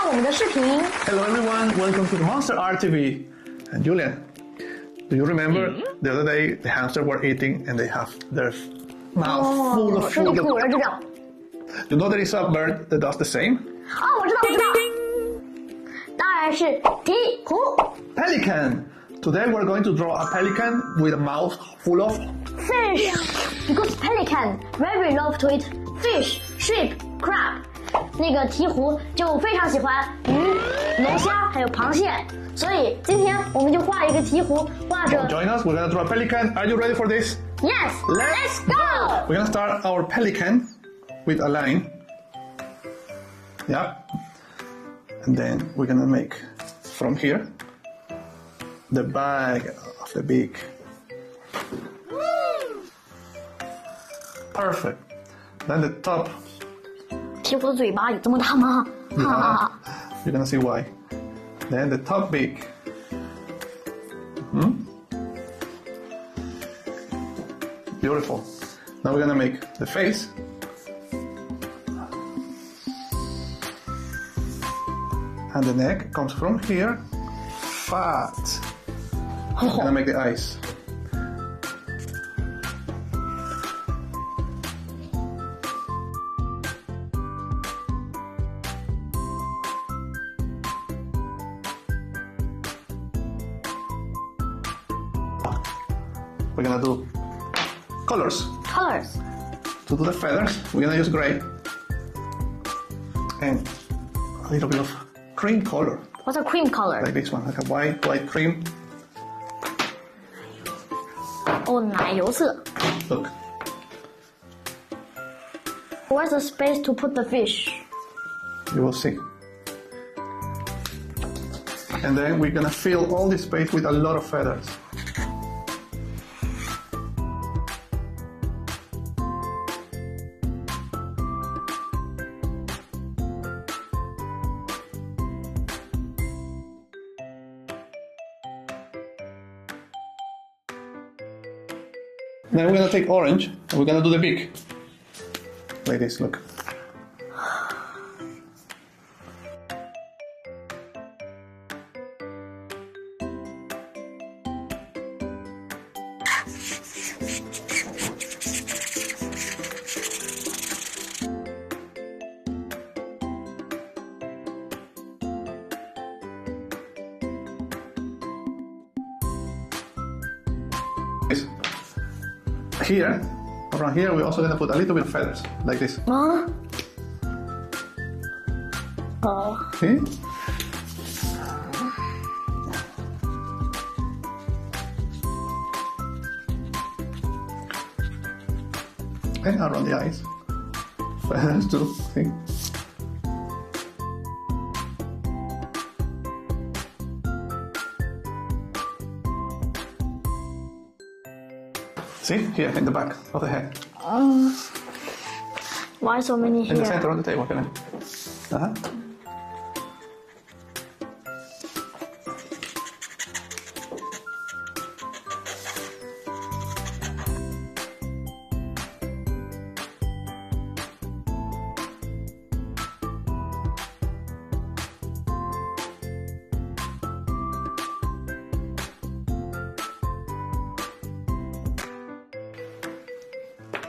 看我们的视频。Hello everyone, welcome to the Monster Art TV. And Julian, do you remember the other day the hamster were eating and they have their mouth full of 身体 food? 吐了，这样。You know there is a bird that does the same? 我知道。当然是鹈鹕。 Pelican. Today we're going to draw a pelican with a mouth full of Fish, because pelican very love to eat fish, shrimp, crab. 那个鹈鹕就非常喜欢鱼、龙虾还有螃蟹，所以今天我们就画一个鹈鹕，画着。Join us, we're gonna draw a pelican. Are you ready for this? Yes, let's go. We're gonna start our pelican with a line. Yeah. And then we're gonna make from here the bag of the beak. Perfect. Then the top. 鹈鹕的嘴巴有这么大吗？ Yeah, you're gonna see why. Then the top beak. Beautiful. Now we're gonna make the face. And the neck comes from here. Fat. We're gonna make the eyes. We're gonna do colors. Colors. To do the feathers, we're gonna use gray and a little bit of cream color, What's a cream color? like this one, like a white cream. 奶油色。 Look, Where's the space to put the fish? you will see. And then we're gonna fill all this space with a lot of feathers. Then we're gonna take orange and we're gonna do the beak. Like this, look. Here, around here, we're also gonna put a little bit of feathers, like this. See? And around the eyes, feathers too. See? See, here in the back of the head. Why so many In the here? center of the table, can I?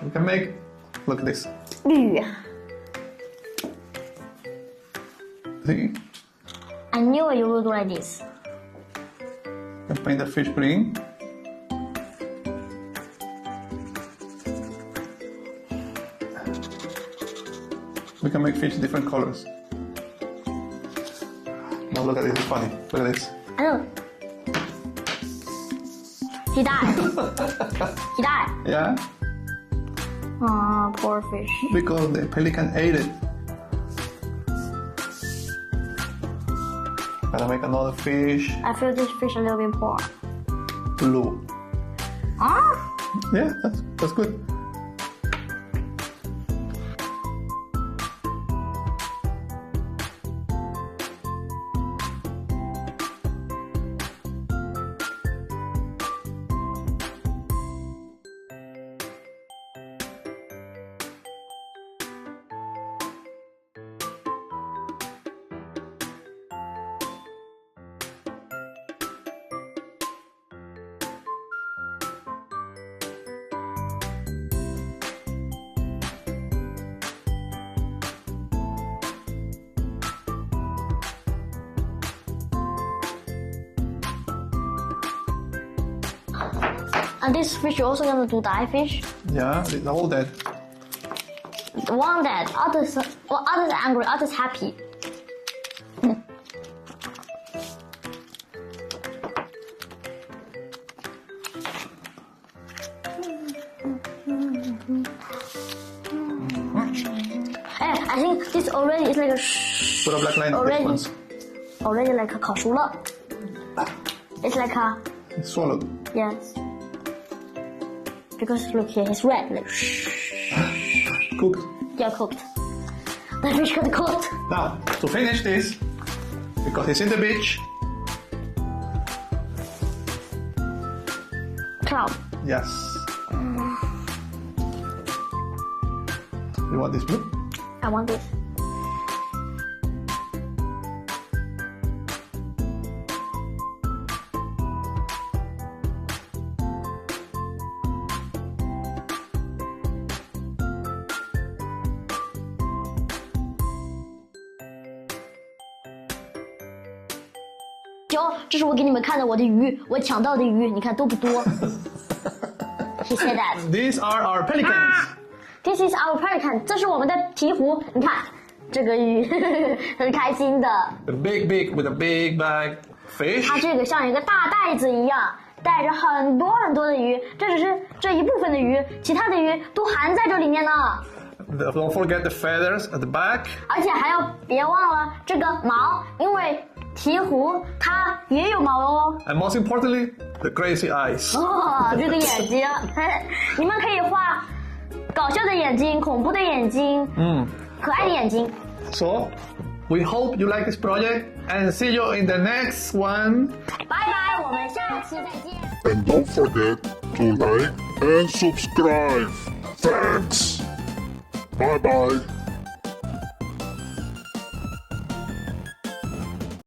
We can make, look at this. 绿。 See? I knew you would do like this. You can paint the fish green. We can make fish different colors. Now look at this, it's funny. Look at this. I know. He died. He died. Yeah? Oh, poor fish. Because the pelican ate it. Gotta make another fish. I feel this fish a little bit poor. Blue. Yeah, that's good. And this fish also gonna do die fish. Yeah, they're all dead. One dead, others angry, others happy. I think this already is like a Put a black line on already, ones. already like a 烤熟了. It's like a It's swallowed. yes. Because look here, it's red. Like Cooked. yeah, cooked. The fish got cooked. Now, to finish this, because it's in the beach. Cloud. Yes. You want this blue? I want this.这是我给你们看的我的鱼，我抢到的鱼，你看多不多 ？He said that. These are our pelicans. This is our pelican. 这是我们的鹈鹕，你看这个鱼很开心的。The big beak with a big bag fish. 它这个像一个大袋子一样，带着很多很多的鱼。这只是这一部分的鱼，其他的鱼都含在这里面呢。Don't forget the feathers at the back. 而且还要别忘了这个毛，因为鹈鹕它也有毛哦。And most importantly, the crazy eyes. 哦，这个眼睛，你们可以画搞笑的眼睛、恐怖的眼睛、可爱的眼睛。So, we hope you like this project and see you in the next one. 拜拜，我们下期再见。 And don't forget to like and subscribe. Thanks. Bye bye.